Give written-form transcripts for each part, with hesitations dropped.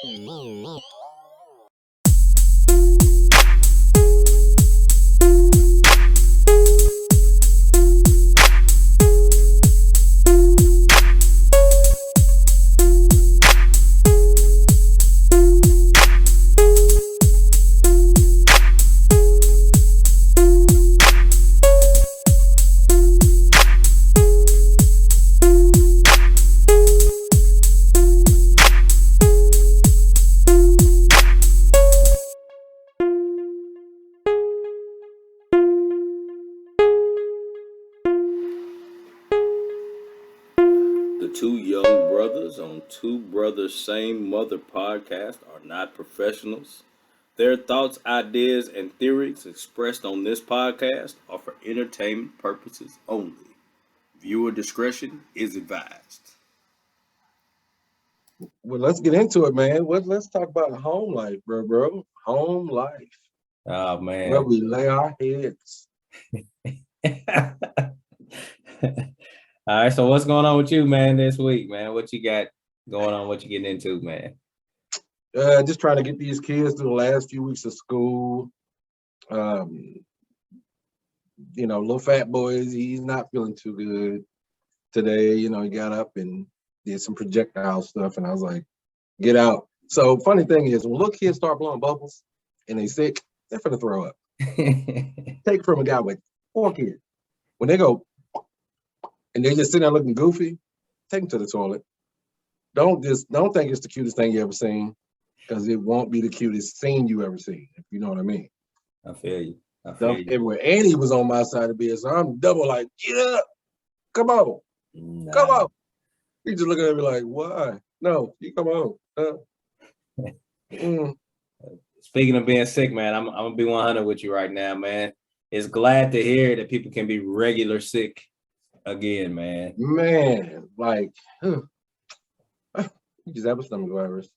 The two young brothers on Two Brothers Same Mother podcast are not professionals. Their thoughts, ideas, and theories expressed on this podcast are for entertainment purposes only. Viewer discretion is advised. Well, let's get into it, man. Let's talk about home life, bro. Home life. Oh, Where man. we lay our heads. All right, so what's going on with you, man, this week, man? What you got going on? What you getting into, man? Just trying to get these kids through the last few weeks of school. Little fat boys, he's not feeling too good today. He got up and did some projectile stuff, and I was like, get out. So funny thing is, when little kids start blowing bubbles and they sick, they're finna throw up. Take from a guy with 4 kids. When they go and they just sitting there looking goofy, take them to the toilet. Don't think it's the cutest thing you ever seen, because it won't be the cutest scene you ever seen, if you know what I mean. I feel you. Everywhere. And he was on my side of the bed, so I'm double like, get up, come on, come on. He just looking at me like, why? No, you come on. Speaking of being sick, man, I'm gonna be 100 with you right now, man. It's glad to hear that people can be regular sick again, man. Man, like, you just have a stomach virus.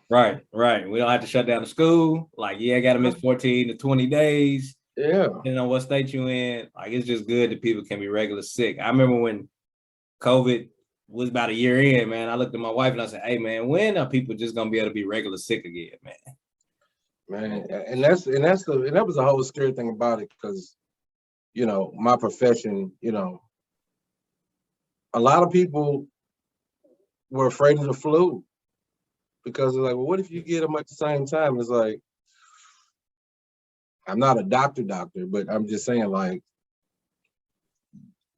Right. We don't have to shut down the school. Like, yeah, I got to miss 14 to 20 days. Yeah. Depending on what state you in. Like, it's just good that people can be regular sick. I remember when COVID was about a year in, man, I looked at my wife and I said, hey, man, when are people just going to be able to be regular sick again, man? Man, and that was the whole scary thing about it, because, my profession, a lot of people were afraid of the flu, because they're like, well, what if you get them at the same time? It's like, I'm not a doctor, but I'm just saying, like,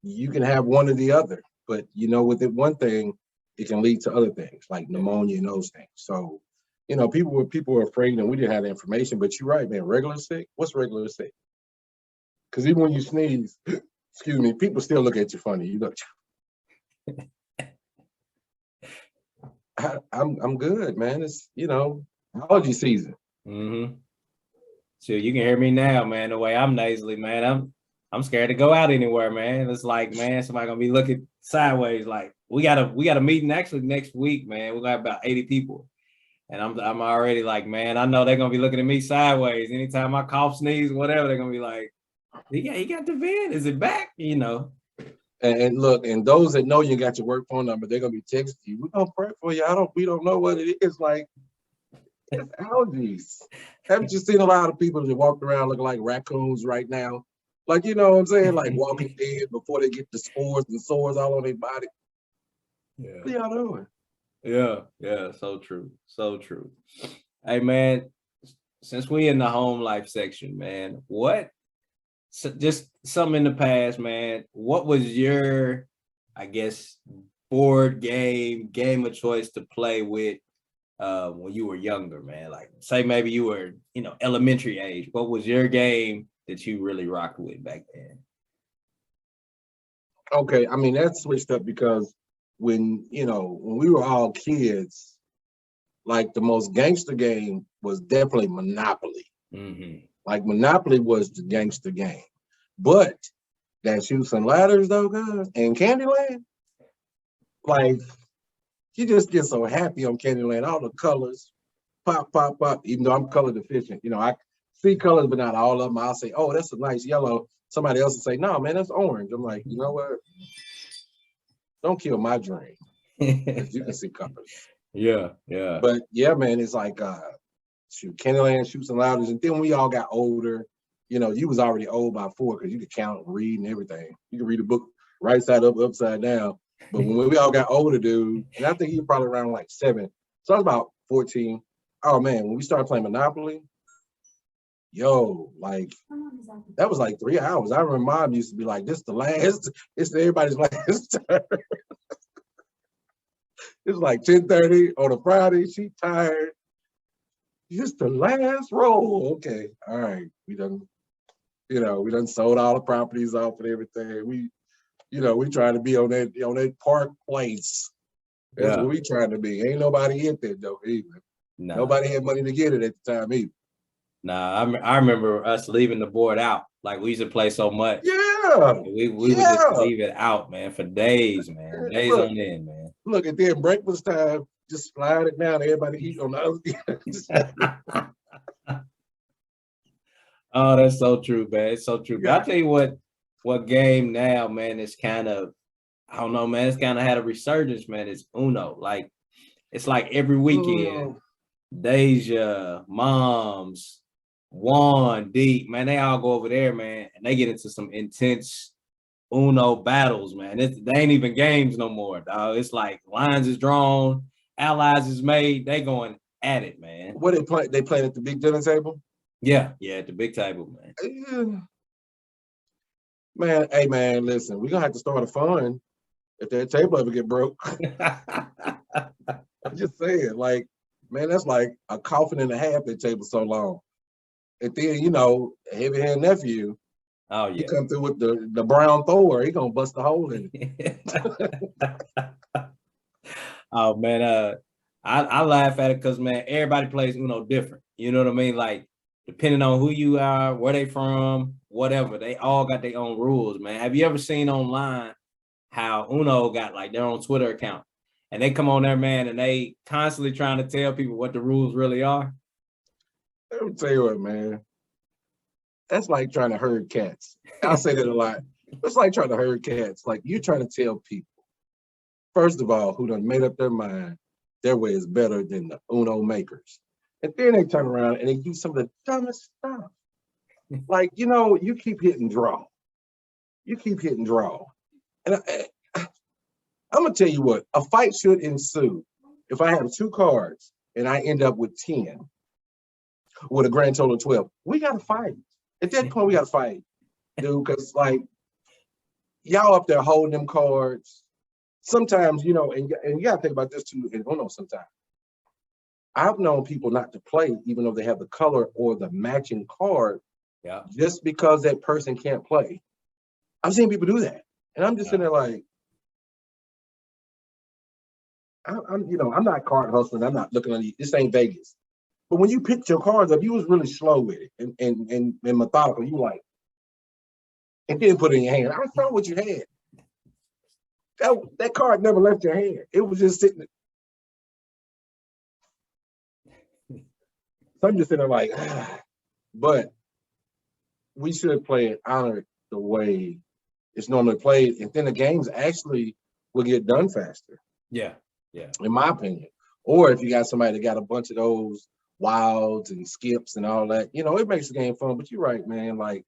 you can have one or the other, but with it, one thing, it can lead to other things like pneumonia and those things. So, people were afraid, and we didn't have the information. But you're right, man. Regular sick? What's regular sick? Because even when you sneeze, excuse me, people still look at you funny. I'm good, man. It's allergy season. Mm-hmm. So you can hear me now, man. The way I'm nasally, man. I'm scared to go out anywhere, man. It's like, man, somebody gonna be looking sideways. Like, we got a meeting actually next week, man. We got about 80 people. And I'm already like, man, I know they're gonna be looking at me sideways. Anytime I cough, sneeze, whatever, they're gonna be like, yeah, he got the vid. Is it back? And look, and those that know you got your work phone number, they're gonna be texting you. We're gonna pray for you. We don't know what it is. Like, it's allergies. Haven't you seen a lot of people that walk around looking like raccoons right now? Like, you know what I'm saying? Like Walking Dead before they get the spores and sores all on their body. Yeah. What y'all doing? Yeah, so true. Hey, man, since we in the home life section, man, just something in the past, man, what was your, I guess, board game of choice to play with when you were younger, man? Like, say maybe you were, elementary age. What was your game that you really rocked with back then? Okay, I mean, that switched up because when we were all kids, like, the most gangster game was definitely Monopoly. Mm-hmm. Like, Monopoly was the gangster game. But that Chutes and Ladders, though, guys, and Candyland, like, you just get so happy on Candyland. All the colors, pop. Even though I'm color deficient, I see colors, but not all of them. I'll say, oh, that's a nice yellow. Somebody else will say, no, man, that's orange. I'm like, you know what? Don't kill my dream, because you can see colors. Yeah, yeah. But yeah, man, it's like shoot, Candyland, Shoots and Louders. And then when we all got older, you know, you was already old by 4 because you could count and read and everything. You could read a book right side up, upside down. But when we all got older, dude, and I think he was probably around like 7. So I was about 14. Oh man, when we started playing Monopoly, yo, like that was like 3 hours. I remember mom used to be like, this the last, it's everybody's last turn. It's like 10:30 on a Friday. She tired. Just the last roll. Okay. All right. We done sold all the properties off and everything. We trying to be on that park place. That's what we trying to be. Ain't nobody hit that though either. Nah. Nobody had money to get it at the time either. Nah, I remember us leaving the board out. Like we used to play so much. Yeah. We would just leave it out, man, for days, man. Days on end, man. Look, at then breakfast time, just slide it down. Everybody eat on the other. Oh, that's so true, man. It's so true. Yeah. But I'll tell you what game now, man, is kind of, I don't know, man, it's kind of had a resurgence, man. It's Uno. Like, it's like every weekend, Deja, Moms, Juan, Deep, man, they all go over there, man, and they get into some intense Uno battles, man. They ain't even games no more, dog. It's like lines is drawn, allies is made. They going at it, man. What they play? They playing at the big dinner table? Yeah, at the big table, man. Man, hey, man, listen, we're going to have to start a fund if that table ever get broke. I'm just saying, like, man, that's like a coffin and a half, that table so long. And then, heavy-hand nephew, oh, yeah. He come through with the brown Thor. He going to bust a hole in it. Oh, man, I laugh at it because, man, everybody plays Uno different. You know what I mean? Like, depending on who you are, where they from, whatever, they all got their own rules, man. Have you ever seen online how Uno got like their own Twitter account and they come on there, man, and they constantly trying to tell people what the rules really are? Let me tell you what, man. That's like trying to herd cats. I'll say that a lot. It's like trying to herd cats. Like you're trying to tell people, first of all, who done made up their mind, their way is better than the Uno makers. And then they turn around and they do some of the dumbest stuff. Like, you keep hitting draw. You keep hitting draw. And I'm going to tell you what, a fight should ensue if I have 2 cards and I end up with 10 with a grand total of 12. We got to fight. At that point, we got to fight, dude, because, like, y'all up there holding them cards. Sometimes, and you got to think about this, too, in Uno sometimes. I've known people not to play even though they have the color or the matching card just because that person can't play. I've seen people do that. And I'm just sitting there like, I'm not card hustling. I'm not looking at you. This ain't Vegas. But when you picked your cards up, you was really slow with it and methodical. You like, and then put it in your hand. I saw what you had. That card never left your hand. It was just sitting. So I'm just sitting there like, but we should play it, honor it the way it's normally played, and then the games actually will get done faster. Yeah. In my opinion. Or if you got somebody that got a bunch of those wilds and skips and all that, it makes the game fun. But you're right, man. Like,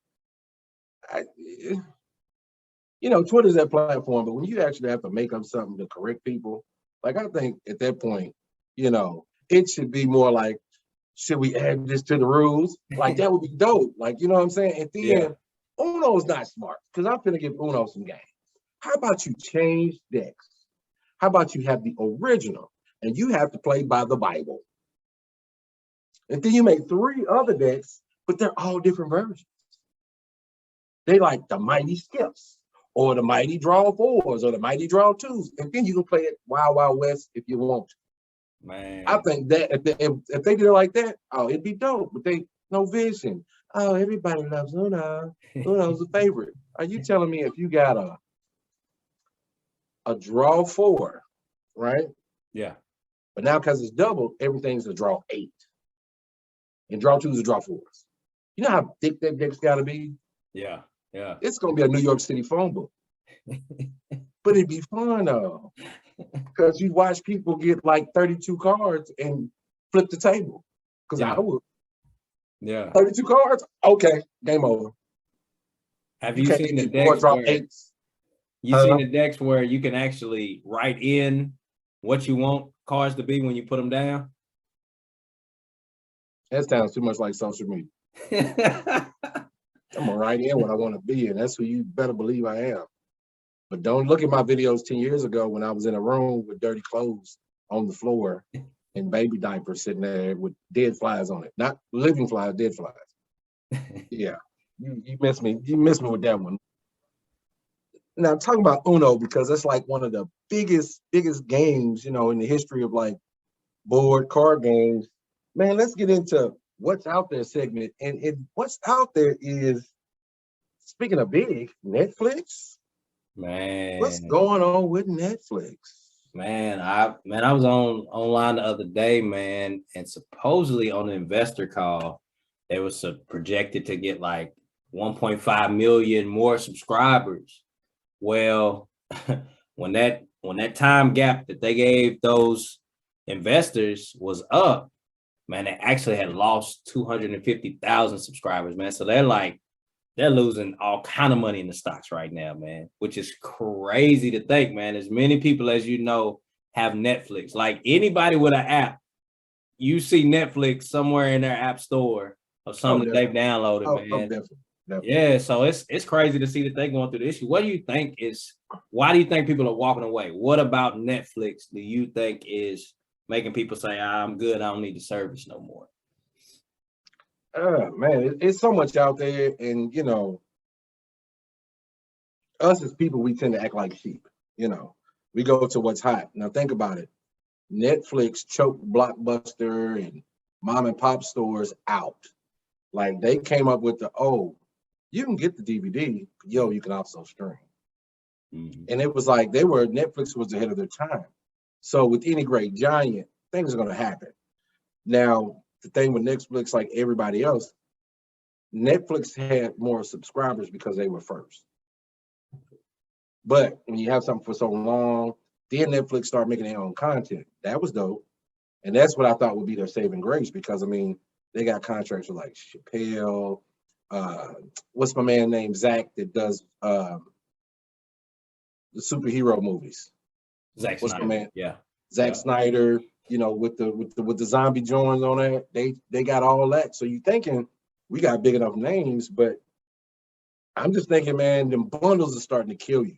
Twitter's that platform, but when you actually have to make up something to correct people, like I think at that point, it should be more like, should we add this to the rules? Like that would be dope. Like, you know what I'm saying? At the end, Uno's not smart because I'm finna give Uno some games. How about you change decks? How about you have the original and you have to play by the Bible? And then you make 3 other decks, but they're all different versions. They like the Mighty Skips or the Mighty Draw 4s or the Mighty Draw 2s. And then you can play it Wild Wild West if you want to. Man, I think that if they did it like that, it'd be dope. But they no vision. Oh, everybody loves Uno. Uno's a favorite. Are you telling me if you got a draw 4, right? Yeah. But now because it's doubled, everything's a draw 8. And draw 2s are draw 4s. You know how thick that deck's got to be? Yeah. It's gonna be a New York City phone book. But it'd be fun though. Because you watch people get like 32 cards and flip the table. Because Yeah. I would. Yeah. 32 cards? Okay, game over. Have You you can't seen get the your board decks drop where eights. you seen the decks where you can actually write in what you want cards to be when you put them down? That sounds too much like social media. I'm gonna write in what I want to be, and that's who you better believe I am. But don't look at my videos 10 years ago when I was in a room with dirty clothes on the floor and baby diapers sitting there with dead flies on it. Not living flies, dead flies. Yeah. You missed me. You missed me with that one. Now talking about Uno, because that's like one of the biggest games, in the history of like board card games. Man, let's get into what's out there segment. And what's out there is, speaking of big, Netflix. What's Man, going on with Netflix? I was online the other day, man, and supposedly on an investor call, they was projected to get like 1.5 million more subscribers. Well, when that time gap that they gave those investors was up, man, they actually had lost 250,000 subscribers, man. So they're losing all kind of money in the stocks right now, man, which is crazy to think, man. As many people as you know have Netflix. Like anybody with an app, you see Netflix somewhere in their app store or something that they've downloaded, man. Definitely. Yeah, so it's crazy to see that they're going through the issue. Why do you think people are walking away? What about Netflix do you think is making people say, I'm good, I don't need the service no more? Man, it's so much out there, and us as people, we tend to act like sheep. We go to what's hot. Now think about it. Netflix choked Blockbuster and mom and pop stores out. Like they came up with you can get the DVD, you can also stream. Mm-hmm. And it was like Netflix was ahead of their time. So with any great giant, things are going to happen. Now, the thing with Netflix, like everybody else, Netflix had more subscribers because they were first. But when you have something for so long, then Netflix started making their own content. That was dope. And that's what I thought would be their saving grace, because they got contracts with like Chappelle. What's my man named Zach that does the superhero movies? Zack What's Snyder. my man? Yeah. Zack Snyder, with the zombie joins on that. They got all that. So you thinking we got big enough names, but I'm just thinking, man, them bundles are starting to kill you.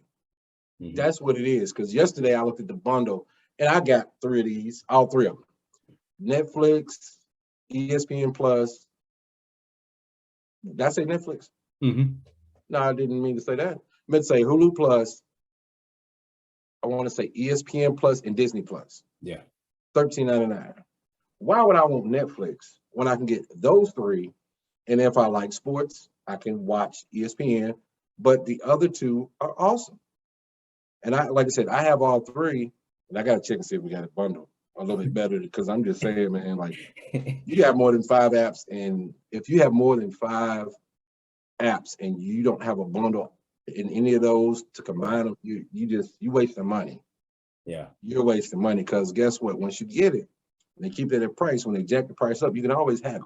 Mm-hmm. That's what it is. Because yesterday I looked at the bundle and I got 3 of these, all 3 of them. Netflix, ESPN Plus. Did I say Netflix? Mm-hmm. No, I didn't mean to say that. I meant to say Hulu Plus. I want to say ESPN Plus and Disney Plus. Yeah. $13.99. Why would I want Netflix when I can get those 3? And if I like sports, I can watch ESPN. But the other 2 are awesome. And like I said, I have all 3, and I got to check and see if we got a bundle a little bit better, because I'm just saying, man, like you got more than 5 apps, and if you have more than 5 apps and you don't have a bundle in any of those to combine them, you wasting money. Yeah, you're wasting money, because guess what? Once you get it, and they keep it at price, when they jack the price up, you can always have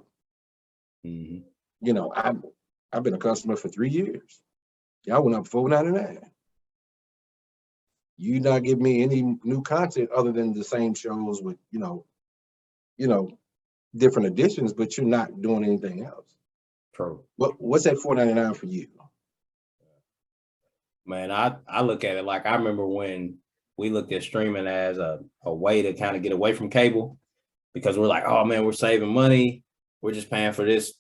it. Mm-hmm. I've been a customer for 3 years. Y'all went up $4.99. You not give me any new content other than the same shows with different editions, but you're not doing anything else. True. What's that $4.99 for you? Man, I look at it like I remember when we looked at streaming as a way to kind of get away from cable, because we're like, oh man, we're saving money. We're just paying for this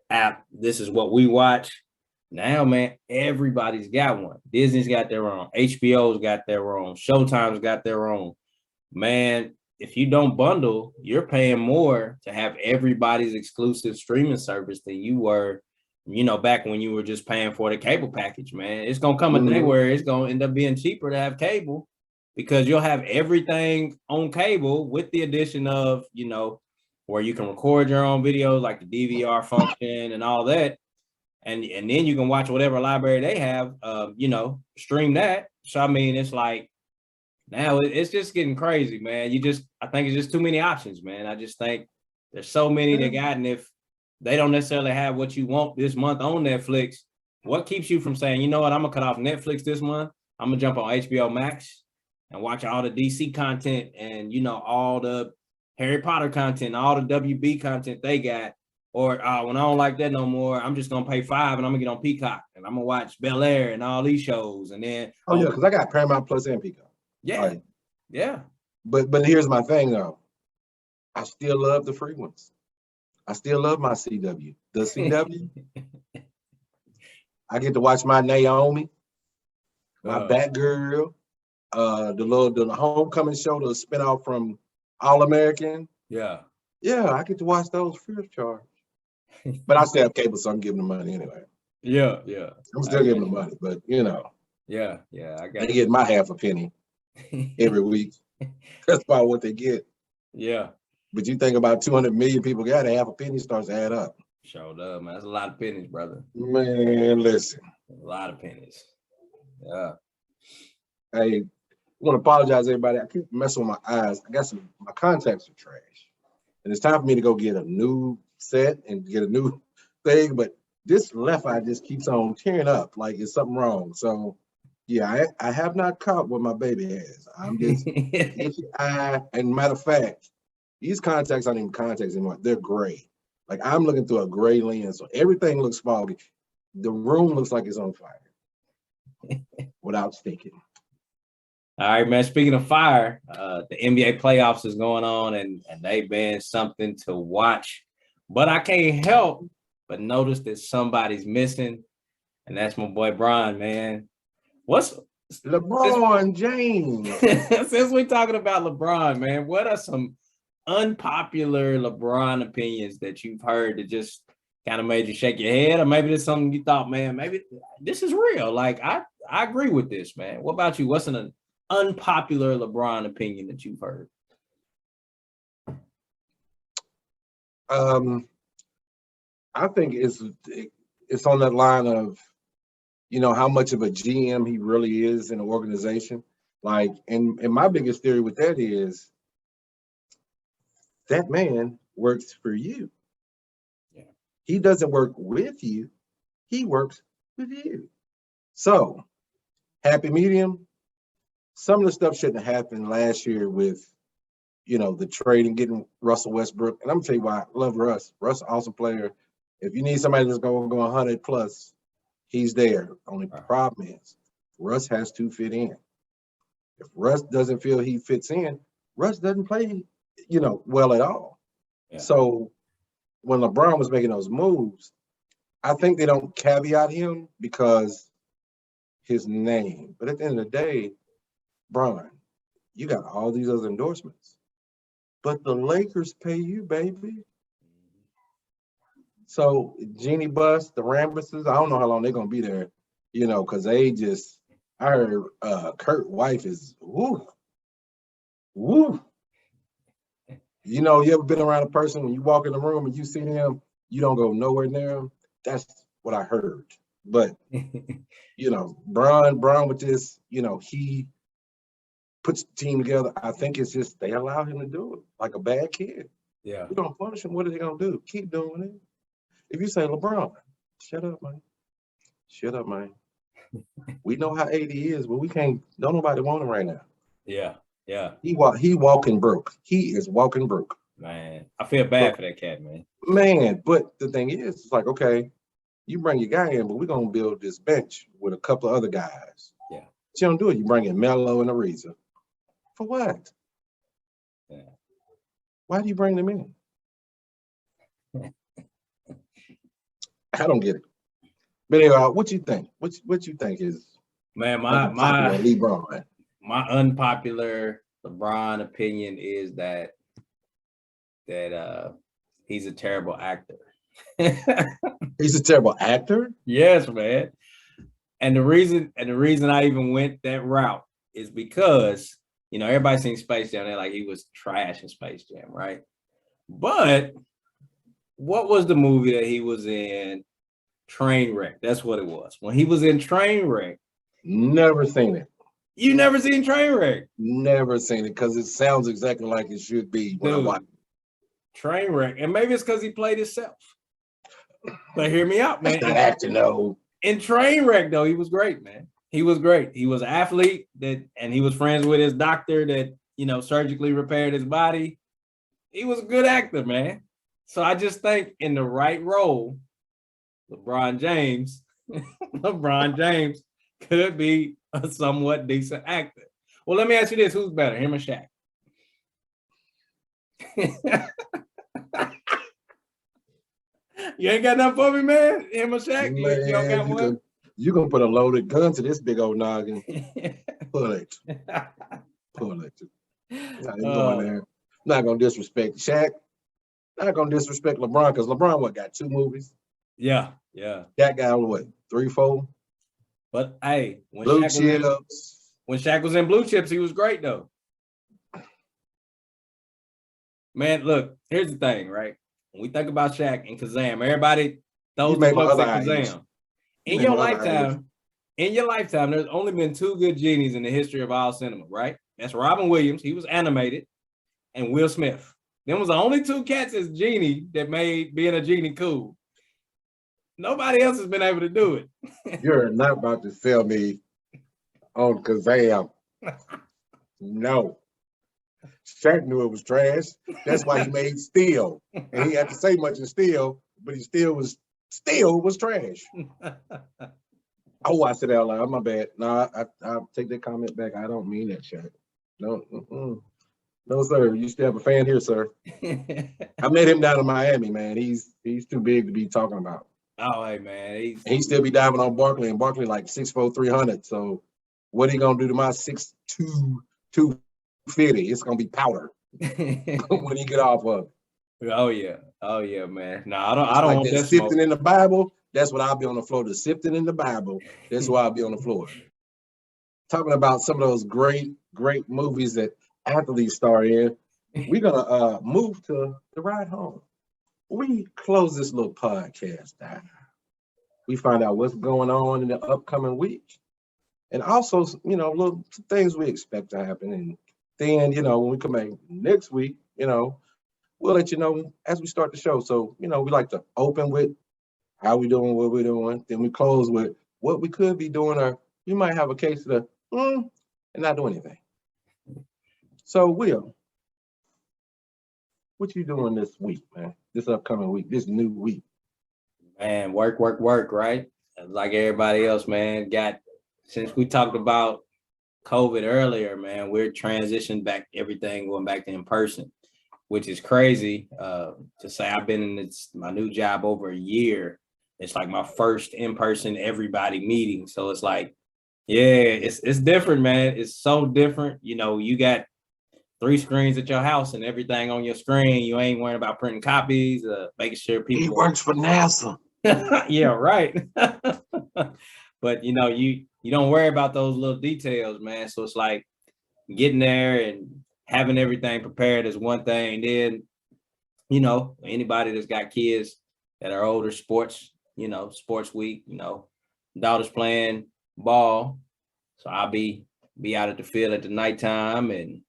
app. This is what we watch. Now, man, everybody's got one. Disney's got their own. HBO's got their own. Showtime's got their own. Man, if you don't bundle, you're paying more to have everybody's exclusive streaming service than you were, back when you were just paying for the cable package, man. It's going to come a day where it's going to end up being cheaper to have cable, because you'll have everything on cable with the addition of, where you can record your own videos, like the DVR function and all that. And then you can watch whatever library they have, stream that. So, I mean, it's like Now it's just getting crazy, man. I think it's just too many options, man. I just think there's so many that got, and if they don't necessarily have what you want this month on Netflix, what keeps you from saying, you know what, I'm gonna cut off Netflix this month. I'm gonna jump on HBO Max and watch all the DC content and all the Harry Potter content, all the WB content they got. Or when I don't like that no more, I'm just gonna pay $5 and I'm gonna get on Peacock and I'm gonna watch Bel Air and all these shows. And then yeah, because I got Paramount Plus and Peacock. Yeah. Like, yeah. But here's my thing though. I still love the free ones. I still love my CW. The CW. I get to watch my Naomi, my Batgirl, the Homecoming show, the spinoff from All American. Yeah. Yeah, I get to watch those free of charge. But I still have cable, so I'm giving them money anyway. Yeah, yeah. I'm still giving them money, but Yeah, yeah. They get my half a penny every week. That's about what they get. Yeah. But you think about 200 million people got a half a penny starts to add up. Showed up, man. That's a lot of pennies, brother. Man, listen. A lot of pennies. Yeah. Hey, I want to apologize, everybody. I keep messing with my eyes. My contacts are trash. And it's time for me to go get a new set and get a new thing. But this left eye just keeps on tearing up like it's something wrong. So, yeah, I have not caught what my baby has. I'm just itchy eye. And matter of fact, these contacts aren't even contacts anymore. They're gray. Like I'm looking through a gray lens. So everything looks foggy. The room looks like it's on fire without stinking. All right, man. Speaking of fire, the NBA playoffs is going on and they've been something to watch. But I can't help but notice that somebody's missing, and that's my boy Bron, man. What's LeBron James? Since we're talking about LeBron, man, what are some unpopular LeBron opinions that you've heard that just kind of made you shake your head, or maybe there's something you thought, man, maybe this is real? Like I agree with this, man. What about you? What's an unpopular LeBron opinion that you've heard? I think it's on that line of, how much of a GM he really is in an organization. Like, and my biggest theory with that is that man works for you. Yeah. He doesn't work with you. He works with you. So, happy medium. Some of the stuff shouldn't have happened last year with, the trade and getting Russell Westbrook. And I'm gonna tell you why I love Russ. Russ, awesome player. If you need somebody that's going to go 100 plus, he's there. Only problem is Russ has to fit in. If Russ doesn't feel he fits in, Russ doesn't play, well at all. Yeah. So when LeBron was making those moves, I think they don't caveat him because his name. But at the end of the day, Bron, you got all these other endorsements. But the Lakers pay you, baby. So Jeannie Buss, the Rambuses, I don't know how long they're gonna be there, because they just, I heard Kurt's wife is woo. You ever been around a person when you walk in the room and you see them, you don't go nowhere near them? That's what I heard. But Bron with this, he puts the team together. I think it's just they allow him to do it like a bad kid. Yeah. We're gonna punish him. What are they gonna do? Keep doing it. If you say, LeBron, shut up, man. Shut up, man. We know how AD is, but we can't. Don't nobody want him right now. Yeah, yeah. He walking broke. He is walking broke. Man, I feel bad for that cat, man. Man, but the thing is, it's like, okay, you bring your guy in, but we're gonna build this bench with a couple of other guys. Yeah. But you don't do it. You bring in Melo and Ariza. For what? Yeah. Why do you bring them in? I don't get it. But anyway, what you think? What you think is, man, my unpopular LeBron opinion is that he's a terrible actor. He's a terrible actor? Yes, man. And the reason I even went that route is because, everybody seen Space Jam, they're like he was trash in Space Jam, right? But what was the movie that he was in? Trainwreck. That's what it was. When he was in Trainwreck. Never seen it. You never seen Trainwreck? Never seen it because it sounds exactly like it should be when I watch it. Trainwreck, and maybe it's because he played himself. But hear me out, man. I have to know. In Trainwreck, though, he was great, man. He was great. He was an athlete and he was friends with his doctor that, surgically repaired his body. He was a good actor, man. So I just think in the right role, LeBron James could be a somewhat decent actor. Well, let me ask you this: who's better, him or Shaq? You ain't got nothing for me, man? Him or Shaq? Man, you don't got one? You gonna put a loaded gun to this big old noggin. Pull it. Pull it. Going there. Not gonna disrespect Shaq. Not gonna disrespect LeBron because LeBron got 2 movies. Yeah. That guy what 3, 4? But hey, when Shaq was in Blue Chips, he was great though. Man, look, here's the thing, right? When we think about Shaq and Kazam, everybody throws the books at Kazam. In your lifetime, there's only been 2 good genies in the history of all cinema, right? That's Robin Williams, he was animated, and Will Smith. Them was the only 2 cats as genie that made being a genie cool. Nobody else has been able to do it. You're not about to sell me on Kazam. No. Shaq knew it was trash. That's why he made Steel. And he had to say much in Steel, but he still was trash. Oh, I said out loud. My bad. No, I'll take that comment back. I don't mean that, Shaq. No, no, sir. You still have a fan here, sir. I met him down in Miami, man. He's too big to be talking about. Oh, hey, man. He still be diving on Barkley, and Barkley like 6'4", 300. So what he gonna do to my 6'2", 250? It's gonna be powder when he get off of it. Oh yeah, man. No, I don't want that sifting smoke. in the Bible. That's what I'll be on the floor. The sifting in the Bible. That's why I'll be on the floor. Talking about some of those great movies that athletes star in. We're gonna move to the ride home. We close this little podcast down. We find out what's going on in the upcoming week, and also, little things we expect to happen. And then, when we come back next week, we'll let you know as we start the show. So, we like to open with how we doing, what we're doing. Then we close with what we could be doing, or we might have a case of and not do anything. So, Will, what you doing this week, man? This upcoming week, this new week? Man, work, right? Like everybody else, man. Since we talked about COVID earlier, man, we're transitioning back, everything going back to in person, which is crazy to say. I've been in my new job over a year. It's like my first in-person everybody meeting. So it's like, yeah, it's different, man. It's so different. You got 3 screens at your house and everything on your screen. You ain't worrying about printing copies, making sure people. He works for NASA. Yeah, right. But you don't worry about those little details, man. So it's like getting there and having everything prepared is one thing. Then, anybody that's got kids that are older, sports week, daughter's playing ball. So I'll be out at the field at the nighttime, and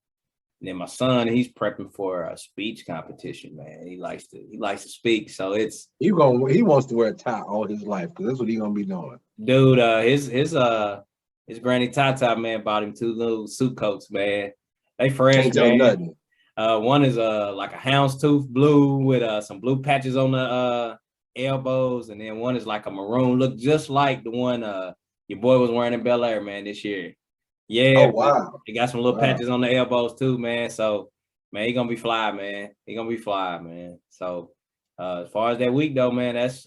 then my son, he's prepping for a speech competition, man. He likes to speak. So he wants to wear a tie all his life because that's what he's gonna be doing. Dude, his granny Tata, man, bought him 2 little suit coats, man. They fresh, man. Nothing. One is like a houndstooth blue with some blue patches on the elbows, and then one is like a maroon, look just like the one your boy was wearing in Bel Air, man, this year. Yeah. Oh, wow. He got some little patches on the elbows too, man. So, man, he gonna be fly, man. So, as far as that week though, man, that's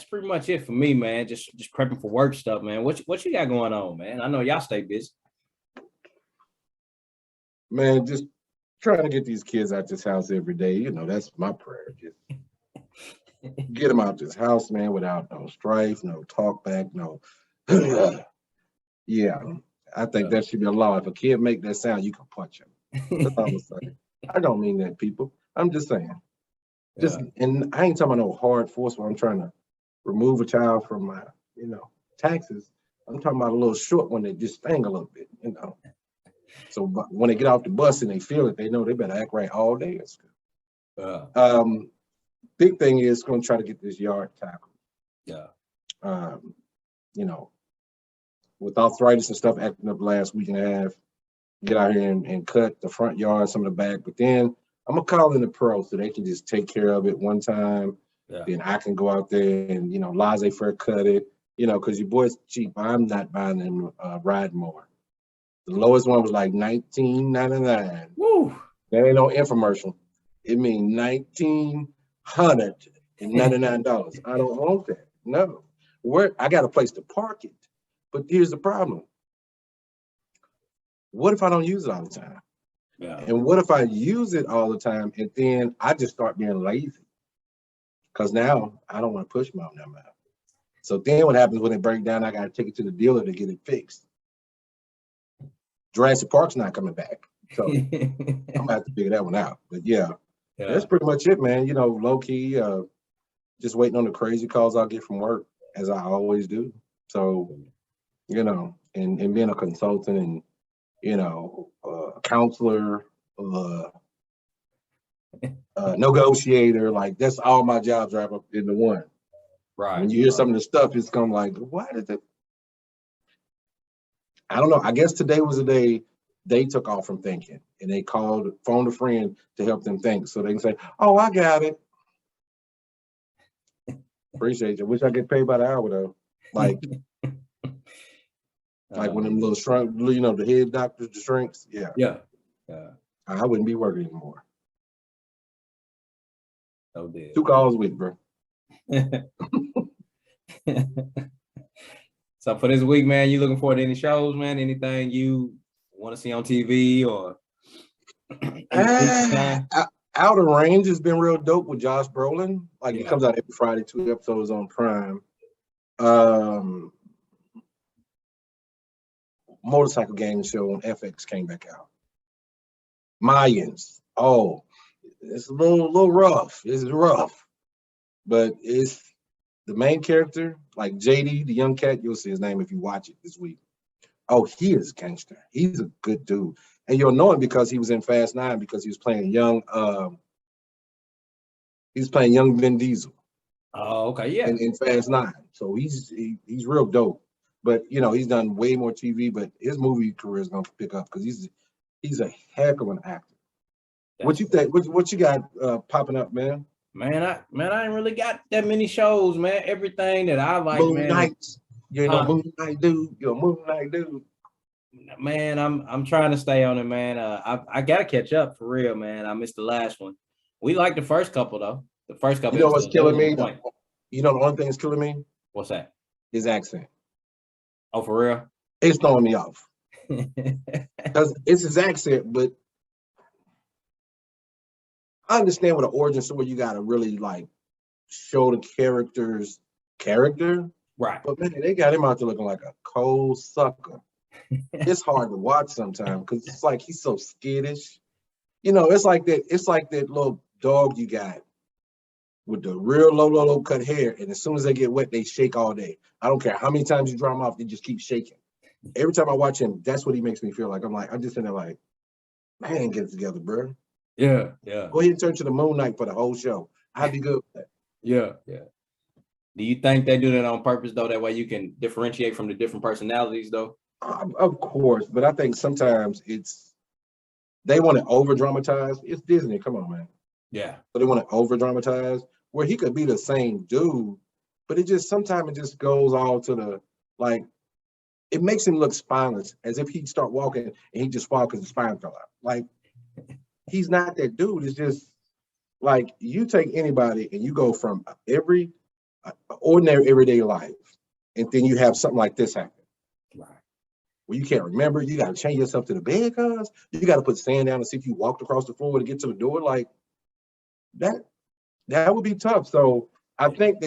pretty much it for me, man. Just prepping for work stuff, man. What you got going on, man? I know y'all stay busy. Man, just trying to get these kids out this house every day. That's my prayer. Just get them out this house, man, without no strife, no talk back, no. Yeah. I think that should be a law. If a kid make that sound, you can punch him. That's all I'm saying. I don't mean that, people. I'm just saying. And I ain't talking about no hard force where I'm trying to remove a child from my, taxes. I'm talking about a little short one that just sting a little bit, you know. So when they get off the bus and they feel it, they know they better act right all day at school. Big thing is going to try to get this yard tackled. Yeah. You know, with arthritis and stuff acting up last week and a half, get out here and cut the front yard, some of the back. But then I'm gonna call in the pro so they can just take care of it one time. Yeah. Then I can go out there and, you know, laissez-faire cut it, you know, because your boy's cheap. I'm not buying them ride mower. The lowest one was like $19.99. Woo. That ain't no infomercial. It means $1,999. I don't want that. No. I got a place to park it. But here's the problem. What if I don't use it all the time? Yeah. And what if I use it all the time and then I just start being lazy? Because now I don't want to push my own number out. So then what happens when it breaks down? I got to take it to the dealer to get it fixed. Jurassic Park's not coming back. So I'm going to have to figure that one out. But yeah, that's pretty much it, man. You know, low key, just waiting on the crazy calls I'll get from work, as I always do. So, you know, and being a consultant and, you know, a counselor, negotiator, like that's all my jobs wrap up into one. Right. When you hear some of the stuff, it's come like, why did it? I don't know. I guess today was the day they took off from thinking and they phoned a friend to help them think so they can say, oh, I got it. Appreciate you. Wish I get paid by the hour though. Like, like when them little shrunk, you know, the head doctors, the shrinks. Yeah. Yeah. I wouldn't be working anymore. So dead. 2 calls a week, bro. So for this week, man, you looking forward to any shows, man? Anything you want to see on TV or? Outer Range has been real dope with Josh Brolin. Like it comes out every Friday, 2 episodes on Prime. Motorcycle game show on FX came back out. Mayans. Oh, it's a little rough. It's rough, but it's the main character, like JD, the young cat. You'll see his name if you watch it this week. Oh, he is gangster. He's a good dude, and you'll know him because he was in Fast 9 because he was playing young. He's playing young Vin Diesel. Oh, okay, yeah. In Fast 9, so he's real dope. But you know, he's done way more TV. But his movie career is gonna pick up because he's a heck of an actor. What you think? What you got popping up, man? Man, I ain't really got that many shows, man. Everything that I like, Moon man. Knights. You ain't no Moon Knight dude. You're a Moon Knight dude. Man, I'm trying to stay on it, man. I gotta catch up for real, man. I missed the last one. We like the first couple though. The first couple. You know what's killing me? Point. You know the only thing that's killing me? What's that? His accent. Oh, for real? It's throwing me off. Because it's his accent, but I understand with an origin story, you gotta really like show the character's character. Right. But man, they got him out there looking like a cold sucker. It's hard to watch sometimes because it's like he's so skittish. You know, it's like that little dog you got with the real low cut hair, and as soon as they get wet, they shake all day. I don't care how many times you dry them off, they just keep shaking. Every time I watch him, that's what he makes me feel like. I'm just in there like, man, get it together, bro. Yeah. Go ahead and turn to the Moon Knight for the whole show. I'd be good with that. Yeah. Do you think they do that on purpose though? That way you can differentiate from the different personalities though? Of course, but I think sometimes they want to over dramatize. It's Disney, come on, man. Yeah. So they want to over dramatize where he could be the same dude, but sometimes it just goes all to the like. It makes him look spineless, as if he'd start walking and he just fall because the spine fell out. Like he's not that dude. It's just like you take anybody and you go from every ordinary everyday life, and then you have something like this happen. Right. Well, you can't remember. You got to change yourself to the bed, cause you got to put sand down and see if you walked across the floor to get to the door. Like that would be tough. So I think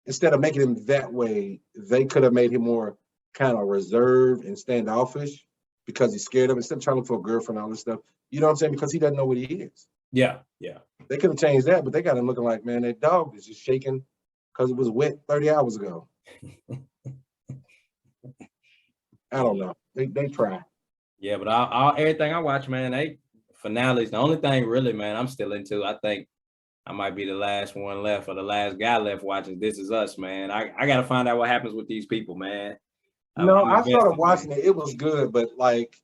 instead of making him that way, they could have made him more kind of reserved and standoffish because he's scared of it. Instead of trying to look for a girlfriend and all this stuff, you know what I'm saying? Because he doesn't know what he is. Yeah. They could have changed that, but they got him looking like, man, that dog is just shaking because it was wet 30 hours ago. I don't know. They try. Yeah, but everything I watch, man, they finales. The only thing really, man, I'm still into. I think I might be the last one left or the last guy left watching This Is Us, man. I got to find out what happens with these people, man. No, I'm I started invested, watching man. it. It was good, but like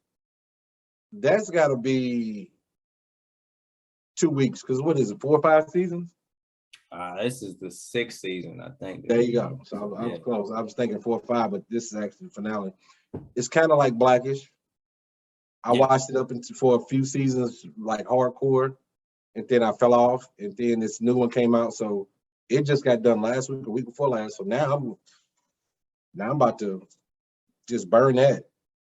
that's got to be 2 weeks because what is it, 4 or 5 seasons? This is the 6th season, I think. There you go. So I was close. I was thinking 4 or 5, but this is actually the finale. It's kind of like Blackish. I watched it up into for a few seasons, like hardcore, and then I fell off, and then this new one came out. So it just got done last week, a week before last. So now I'm about to just burn that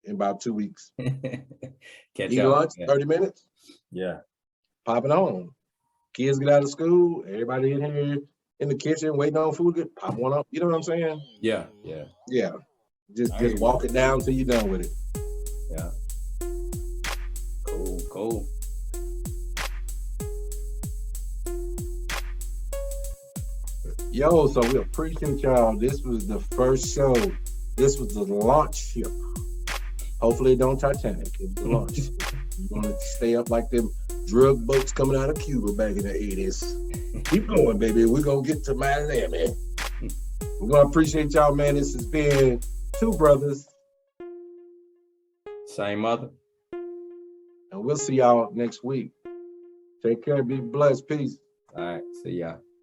in about 2 weeks. Catch Eat up. lunch, 30 minutes. Yeah. Pop it on. Kids get out of school, everybody in here in the kitchen waiting on food, get pop one up. You know what I'm saying? Yeah. Yeah. Just walk it down till you're done with it. Yeah. Cool. Yo, so we appreciate y'all. This was the first show. This was the launch ship. Hopefully it don't Titanic. It was the launch ship. We're gonna stay up like them drug boats coming out of Cuba back in the 80s. Keep going, baby. We're gonna get to Miami. We're gonna appreciate y'all, man. This has been Two Brothers. Same mother. And we'll see y'all next week. Take care. Be blessed. Peace. All right. See y'all.